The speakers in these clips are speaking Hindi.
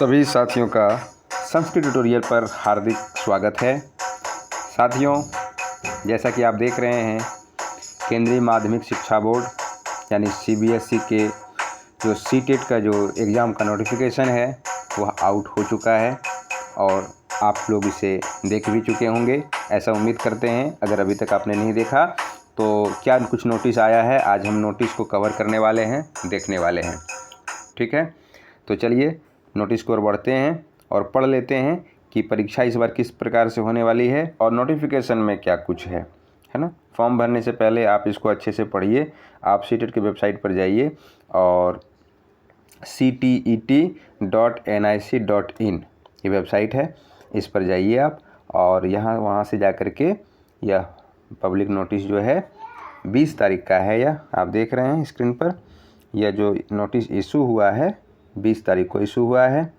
सभी साथियों का संस्कृत ट्यूटोरियल पर हार्दिक स्वागत है। साथियों, जैसा कि आप देख रहे हैं, केंद्रीय माध्यमिक शिक्षा बोर्ड यानी सीबीएसई के जो सीटेट का जो एग्ज़ाम का नोटिफिकेशन है वह आउट हो चुका है और आप लोग इसे देख भी चुके होंगे, ऐसा उम्मीद करते हैं। अगर अभी तक आपने नहीं देखा तो क्या कुछ नोटिस आया है, आज हम नोटिस को कवर करने वाले हैं, देखने वाले हैं। ठीक है, तो चलिए नोटिस की ओर बढ़ते हैं और पढ़ लेते हैं कि परीक्षा इस बार किस प्रकार से होने वाली है और नोटिफिकेशन में क्या कुछ है ना। फॉर्म भरने से पहले आप इसको अच्छे से पढ़िए। आप सीटेट की वेबसाइट पर जाइए और ctet.nic.in ये वेबसाइट है, इस पर जाइए आप और वहाँ से जा कर के यह पब्लिक नोटिस जो है 20 तारीख का है। यह आप देख रहे हैं स्क्रीन पर, यह जो नोटिस इशू हुआ है 20 तारीख को इशू हुआ है।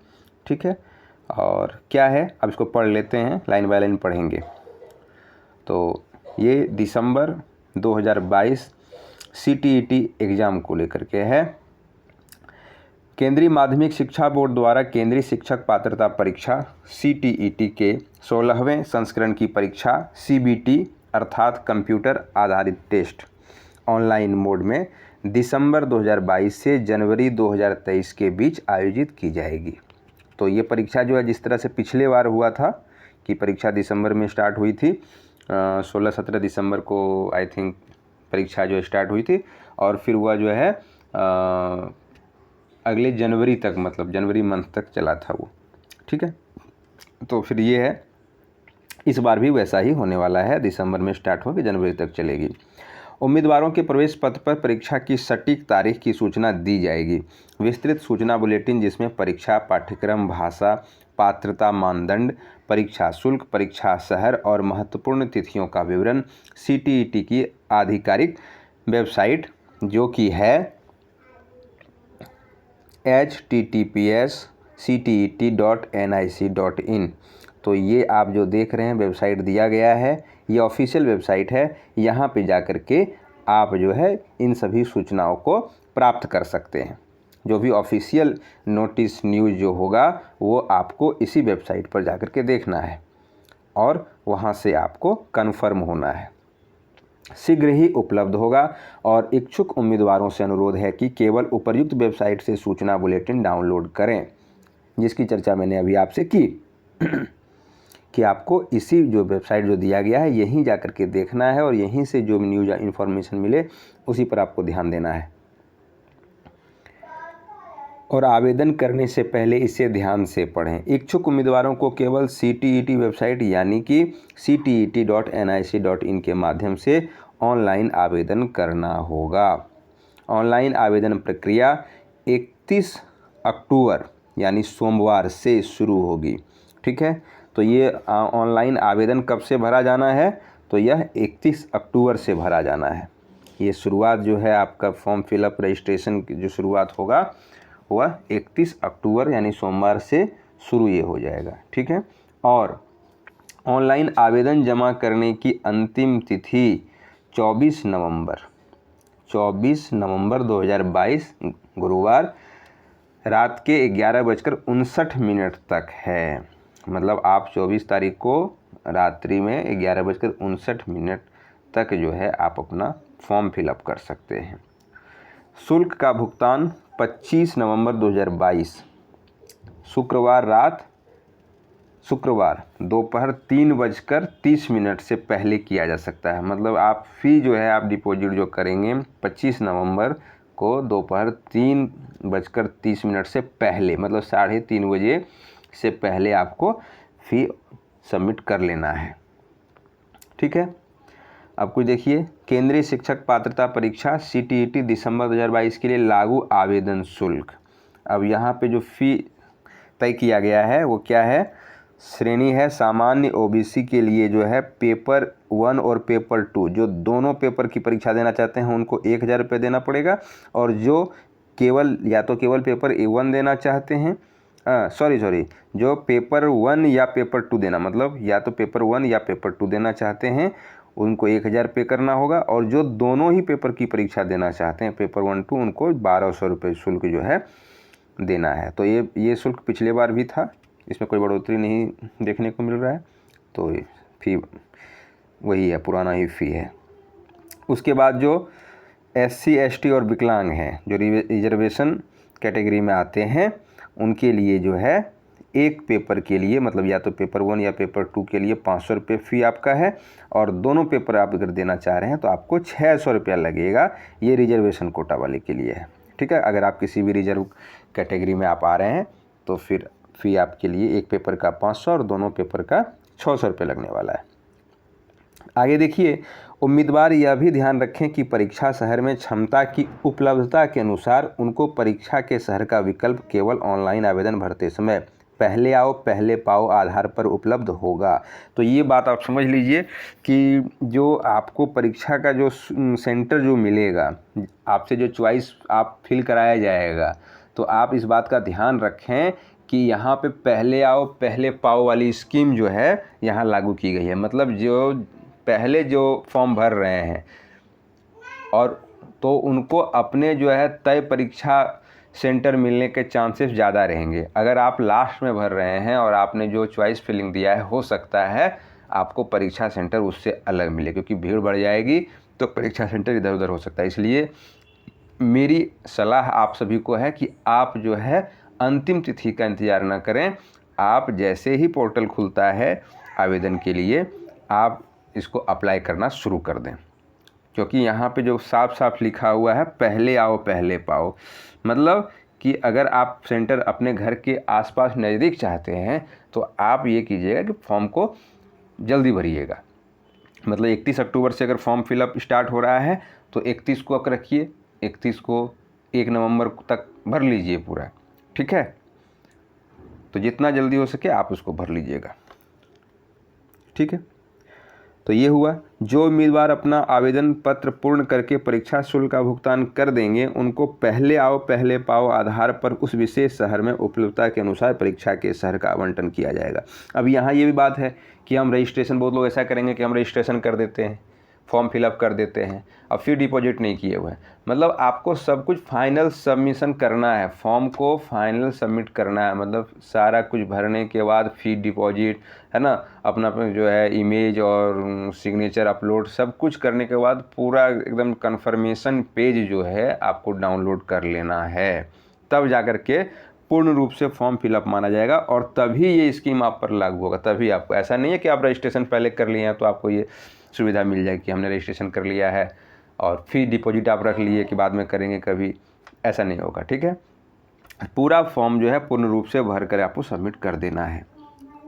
ठीक है, और क्या है अब इसको पढ़ लेते हैं, लाइन बाय लाइन पढ़ेंगे। तो ये दिसंबर 2022 सीटीईटी एग्ज़ाम को लेकर के है। केंद्रीय माध्यमिक शिक्षा बोर्ड द्वारा केंद्रीय शिक्षक पात्रता परीक्षा सीटीईटी के 16वें संस्करण की परीक्षा सीबीटी अर्थात कंप्यूटर आधारित टेस्ट ऑनलाइन मोड में दिसंबर 2022 से जनवरी 2023 के बीच आयोजित की जाएगी। तो ये परीक्षा जो है, जिस तरह से पिछले बार हुआ था कि परीक्षा दिसंबर में स्टार्ट हुई थी, 16-17 दिसंबर को आई थिंक परीक्षा जो स्टार्ट हुई थी और फिर वह जो है अगले जनवरी तक, मतलब जनवरी मंथ तक चला था वो। ठीक है, तो फिर ये है, इस बार भी वैसा ही होने वाला है, दिसंबर में स्टार्ट होकर जनवरी तक चलेगी। उम्मीदवारों के प्रवेश पत्र पर परीक्षा की सटीक तारीख की सूचना दी जाएगी। विस्तृत सूचना बुलेटिन जिसमें परीक्षा पाठ्यक्रम, भाषा, पात्रता मानदंड, परीक्षा शुल्क, परीक्षा शहर और महत्वपूर्ण तिथियों का विवरण सीटीईटी की आधिकारिक वेबसाइट जो कि है https://ctet.nic.in। तो ये आप जो देख रहे हैं वेबसाइट दिया गया है, ये ऑफिशियल वेबसाइट है। यहाँ पे जा कर के आप जो है इन सभी सूचनाओं को प्राप्त कर सकते हैं। जो भी ऑफिशियल नोटिस न्यूज़ जो होगा वो आपको इसी वेबसाइट पर जा कर के देखना है और वहाँ से आपको कन्फर्म होना है। शीघ्र ही उपलब्ध होगा और इच्छुक उम्मीदवारों से अनुरोध है कि केवल उपर्युक्त वेबसाइट से सूचना बुलेटिन डाउनलोड करें, जिसकी चर्चा मैंने अभी आपसे की कि आपको इसी जो वेबसाइट जो दिया गया है यहीं जा कर के देखना है और यहीं से जो न्यूज़ इन्फॉर्मेशन मिले उसी पर आपको ध्यान देना है। और आवेदन करने से पहले इसे ध्यान से पढ़ें। इच्छुक उम्मीदवारों को केवल सीटीईटी वेबसाइट यानी कि ctet.nic.in के माध्यम से ऑनलाइन आवेदन करना होगा। ऑनलाइन आवेदन प्रक्रिया 31 अक्टूबर यानी सोमवार से शुरू होगी। ठीक है, तो ये ऑनलाइन आवेदन कब से भरा जाना है, तो यह 31 अक्टूबर से भरा जाना है। ये शुरुआत जो है आपका फॉर्म फिलअप रजिस्ट्रेशन की जो शुरुआत होगा वह 31 अक्टूबर यानी सोमवार से शुरू ये हो जाएगा। ठीक है, और ऑनलाइन आवेदन जमा करने की अंतिम तिथि 24 नवंबर 2022 गुरुवार रात के 11:59 तक है। मतलब आप 24 तारीख को रात्रि में 11:59 तक जो है आप अपना फॉर्म फिलअप कर सकते हैं। शुल्क का भुगतान 25 नवंबर 2022 शुक्रवार दोपहर 3:30 से पहले किया जा सकता है। मतलब आप फ़ी जो है आप डिपॉजिट जो करेंगे 25 नवंबर को दोपहर 3:30 से पहले, मतलब 3:30 बजे से पहले आपको फ़ी सबमिट कर लेना है। ठीक है, अब कुछ देखिए, केंद्रीय शिक्षक पात्रता परीक्षा सीटीईटी दिसंबर 2022 के लिए लागू आवेदन शुल्क। अब यहाँ पे जो फ़ी तय किया गया है वो क्या है, श्रेणी है सामान्य ओबीसी के लिए जो है पेपर 1 और पेपर 2, जो दोनों पेपर की परीक्षा देना चाहते हैं उनको 1000 रुपये देना पड़ेगा। और जो केवल पेपर 1 देना चाहते हैं, जो पेपर 1 या पेपर 2 देना, मतलब या तो पेपर 1 या पेपर 2 देना चाहते हैं उनको 1000 पे करना होगा। और जो दोनों ही पेपर की परीक्षा देना चाहते हैं पेपर 1, 2, उनको 1200 रुपये शुल्क जो है देना है। तो ये शुल्क पिछले बार भी था, इसमें कोई बढ़ोतरी नहीं देखने को मिल रहा है, तो फ़ी वही है, पुराना ही फ़ी है। उसके बाद जो SC ST और विकलांग हैं, जो रिजर्वेशन कैटेगरी में आते हैं, उनके लिए जो है एक पेपर के लिए, मतलब या तो पेपर 1 या पेपर 2 के लिए 500 रुपये फ़ी आपका है, और दोनों पेपर आप अगर देना चाह रहे हैं तो आपको 600 रुपया लगेगा। ये रिजर्वेशन कोटा वाले के लिए है, ठीक है। अगर आप किसी भी रिजर्व कैटेगरी में आप आ रहे हैं तो फिर फ़ी आपके लिए एक पेपर का 500 और दोनों पेपर का 600 रुपये लगने वाला है। आगे देखिए, उम्मीदवार यह भी ध्यान रखें कि परीक्षा शहर में क्षमता की उपलब्धता के अनुसार उनको परीक्षा के शहर का विकल्प केवल ऑनलाइन आवेदन भरते समय पहले आओ पहले पाओ आधार पर उपलब्ध होगा। तो ये बात आप समझ लीजिए कि जो आपको परीक्षा का जो सेंटर जो मिलेगा, आपसे जो चॉइस आप फिल कराया जाएगा, तो आप इस बात का ध्यान रखें कि यहाँ पे पहले आओ पहले पाओ वाली स्कीम जो है यहाँ लागू की गई है। मतलब जो पहले जो फॉर्म भर रहे हैं और तो उनको अपने जो है तय परीक्षा सेंटर मिलने के चांसेस ज़्यादा रहेंगे। अगर आप लास्ट में भर रहे हैं और आपने जो चॉइस फिलिंग दिया है, हो सकता है आपको परीक्षा सेंटर उससे अलग मिले, क्योंकि भीड़ बढ़ जाएगी तो परीक्षा सेंटर इधर उधर हो सकता है। इसलिए मेरी सलाह आप सभी को है कि आप जो है अंतिम तिथि का इंतज़ार न करें। आप जैसे ही पोर्टल खुलता है आवेदन के लिए, आप इसको अप्लाई करना शुरू कर दें, क्योंकि यहाँ पे जो साफ साफ लिखा हुआ है पहले आओ पहले पाओ, मतलब कि अगर आप सेंटर अपने घर के आसपास नज़दीक चाहते हैं तो आप ये कीजिएगा कि फॉर्म को जल्दी भरिएगा। मतलब 31 अक्टूबर से अगर फॉर्म फिलअप स्टार्ट हो रहा है तो 31 को अगर रखिए, 31 को 1 नवंबर तक भर लीजिए पूरा, ठीक है। तो जितना जल्दी हो सके आप उसको भर लीजिएगा, ठीक है। तो ये हुआ, जो उम्मीदवार अपना आवेदन पत्र पूर्ण करके परीक्षा शुल्क का भुगतान कर देंगे, उनको पहले आओ पहले पाओ आधार पर उस विशेष शहर में उपलब्धता के अनुसार परीक्षा के शहर का आवंटन किया जाएगा। अब यहाँ ये भी बात है कि हम रजिस्ट्रेशन, बहुत लोग ऐसा करेंगे कि हम रजिस्ट्रेशन कर देते हैं, फॉर्म फिलअप कर देते हैं, अब फिर डिपॉजिट नहीं किए हुए हैं। मतलब आपको सब कुछ फाइनल सबमिशन करना है, फॉर्म को फाइनल सबमिट करना है, मतलब सारा कुछ भरने के बाद फिर डिपॉजिट, है ना, अपना जो है इमेज और सिग्नेचर अपलोड सब कुछ करने के बाद पूरा एकदम कन्फर्मेशन पेज जो है आपको डाउनलोड कर लेना है, तब जाकर के पूर्ण रूप से फॉर्म फिलअप माना जाएगा और तभी ये स्कीम आप पर लागू होगा। तभी आपको, ऐसा नहीं है कि आप रजिस्ट्रेशन पहले कर लिए हैं तो आपको ये सुविधा मिल जाएगी कि हमने रजिस्ट्रेशन कर लिया है और फिर डिपॉजिट आप रख लिए कि बाद में करेंगे कभी, ऐसा नहीं होगा, ठीक है। पूरा फॉर्म जो है पूर्ण रूप से भर कर आपको सबमिट कर देना है।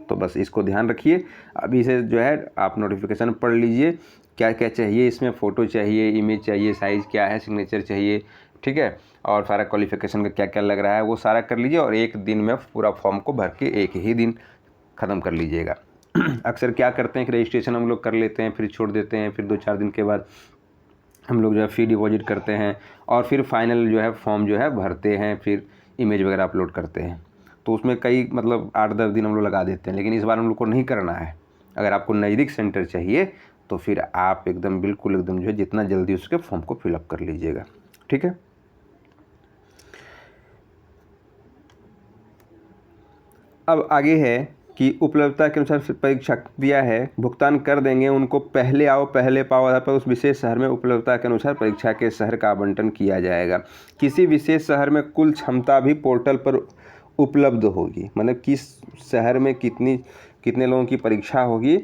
तो बस इसको ध्यान रखिए। अभी से जो है आप नोटिफिकेशन पढ़ लीजिए, क्या क्या चाहिए इसमें, फ़ोटो चाहिए, इमेज चाहिए, साइज़ क्या है, सिग्नेचर चाहिए, ठीक है, और सारा क्वालिफिकेशन का क्या क्या लग रहा है वो सारा कर लीजिए और एक दिन में पूरा फॉर्म को भर के एक ही दिन ख़त्म कर लीजिएगा। अक्सर क्या करते हैं कि रजिस्ट्रेशन हम लोग कर लेते हैं, फिर छोड़ देते हैं, फिर 2-4 दिन के बाद हम लोग जो है फी डिपॉजिट करते हैं और फिर फाइनल जो है फॉर्म जो है भरते हैं, फिर इमेज वगैरह अपलोड करते हैं। तो उसमें कई मतलब 8-10 दिन हम लोग लगा देते हैं, लेकिन इस बार हम लोग को नहीं करना है। अगर आपको नज़दीक सेंटर चाहिए तो फिर आप एकदम बिल्कुल एकदम जो है जितना जल्दी उसके फॉर्म को फिलअप कर लीजिएगा, ठीक है। अब आगे है कि उपलब्धता के अनुसार परीक्षा दिया है, भुगतान कर देंगे, उनको पहले आओ पहले पाओ आधार पर उस विशेष शहर में उपलब्धता के अनुसार परीक्षा के शहर का आवंटन किया जाएगा। किसी विशेष शहर में कुल क्षमता भी पोर्टल पर उपलब्ध होगी, मतलब किस शहर में कितने लोगों की परीक्षा होगी,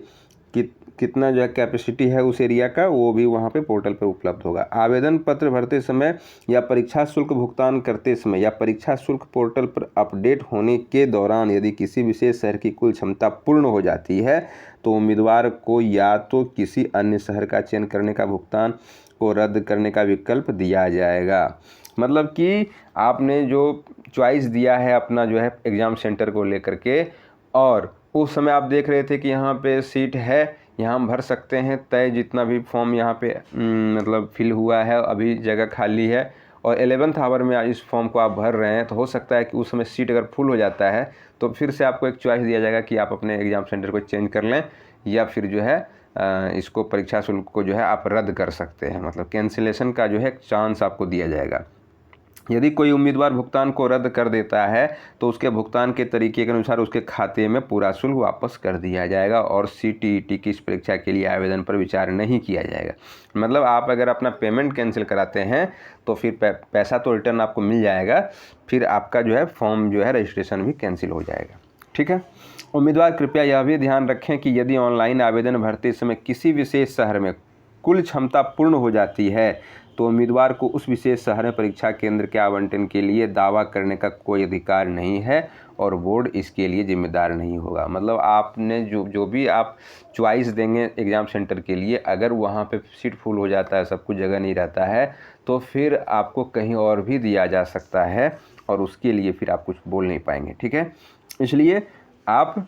कितना जो है कैपेसिटी है उस एरिया का, वो भी वहाँ पे पोर्टल पर उपलब्ध होगा। आवेदन पत्र भरते समय या परीक्षा शुल्क भुगतान करते समय या परीक्षा शुल्क पोर्टल पर अपडेट होने के दौरान यदि किसी विशेष शहर की कुल क्षमता पूर्ण हो जाती है तो उम्मीदवार को या तो किसी अन्य शहर का चयन करने का भुगतान को रद्द करने का विकल्प दिया जाएगा। मतलब कि आपने जो चॉइस दिया है अपना जो है एग्ज़ाम सेंटर को लेकर के, और उस समय आप देख रहे थे कि यहाँ पे सीट है, यहाँ हम भर सकते हैं, तय जितना भी फॉर्म यहाँ पे मतलब फिल हुआ है, अभी जगह खाली है और 11th आवर में इस फॉर्म को आप भर रहे हैं, तो हो सकता है कि उस समय सीट अगर फुल हो जाता है तो फिर से आपको एक चॉइस दिया जाएगा कि आप अपने एग्ज़ाम सेंटर को चेंज कर लें या फिर जो है इसको परीक्षा शुल्क को जो है आप रद्द कर सकते हैं, मतलब कैंसिलेशन का जो है चांस आपको दिया जाएगा। यदि कोई उम्मीदवार भुगतान को रद्द कर देता है तो उसके भुगतान के तरीके के अनुसार उसके खाते में पूरा शुल्क वापस कर दिया जाएगा और CTET की इस परीक्षा के लिए आवेदन पर विचार नहीं किया जाएगा। मतलब आप अगर अपना पेमेंट कैंसिल कराते हैं तो फिर पैसा तो रिटर्न आपको मिल जाएगा, फिर आपका जो है फॉर्म जो है रजिस्ट्रेशन भी कैंसिल हो जाएगा। ठीक है। उम्मीदवार कृपया यह भी ध्यान रखें कि यदि ऑनलाइन आवेदन भरते समय किसी विशेष शहर में कुल क्षमता पूर्ण हो जाती है तो उम्मीदवार को उस विशेष शहर में परीक्षा केंद्र के आवंटन के लिए दावा करने का कोई अधिकार नहीं है और बोर्ड इसके लिए जिम्मेदार नहीं होगा। मतलब आपने जो भी आप चॉइस देंगे एग्ज़ाम सेंटर के लिए, अगर वहाँ पे सीट फुल हो जाता है, सब कुछ जगह नहीं रहता है, तो फिर आपको कहीं और भी दिया जा सकता है और उसके लिए फिर आप कुछ बोल नहीं पाएंगे। ठीक है, इसलिए आप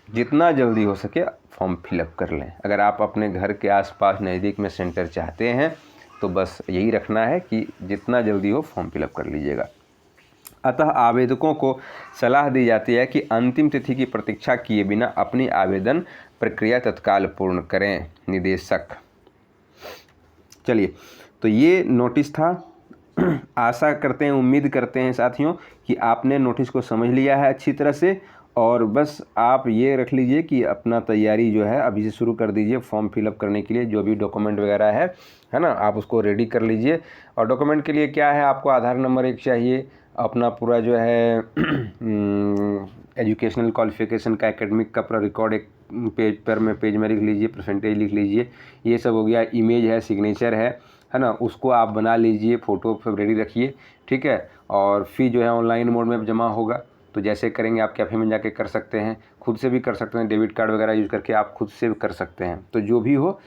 जितना जल्दी हो सके फॉर्म फिलअप कर लें। अगर आप अपने घर के आसपास नज़दीक में सेंटर चाहते हैं तो बस यही रखना है कि जितना जल्दी हो फॉर्म फिलअप कर लीजिएगा। अतः आवेदकों को सलाह दी जाती है कि अंतिम तिथि की प्रतीक्षा किए बिना अपनी आवेदन प्रक्रिया तत्काल पूर्ण करें। निदेशक। चलिए, तो ये नोटिस था। आशा करते हैं, उम्मीद करते हैं साथियों कि आपने नोटिस को समझ लिया है अच्छी तरह से, और बस आप ये रख लीजिए कि अपना तैयारी जो है अभी से शुरू कर दीजिए फॉर्म फिलअप करने के लिए। जो भी डॉक्यूमेंट वगैरह है ना, आप उसको रेडी कर लीजिए। और डॉक्यूमेंट के लिए क्या है, आपको आधार नंबर एक चाहिए, अपना पूरा जो है एजुकेशनल क्वालिफिकेशन का, एकेडमिक का पूरा रिकॉर्ड एक पेज में लिख लीजिए, परसेंटेज लिख लीजिए, ये सब हो गया। इमेज है, सिग्नेचर है ना, उसको आप बना लीजिए, फ़ोटो सब रेडी रखिए। ठीक है। और फी जो है ऑनलाइन मोड में जमा होगा, तो जैसे करेंगे आप कैफ़े में जाके कर सकते हैं, खुद से भी कर सकते हैं, डेबिट कार्ड वगैरह यूज़ करके आप खुद से भी कर सकते हैं। तो जो भी हो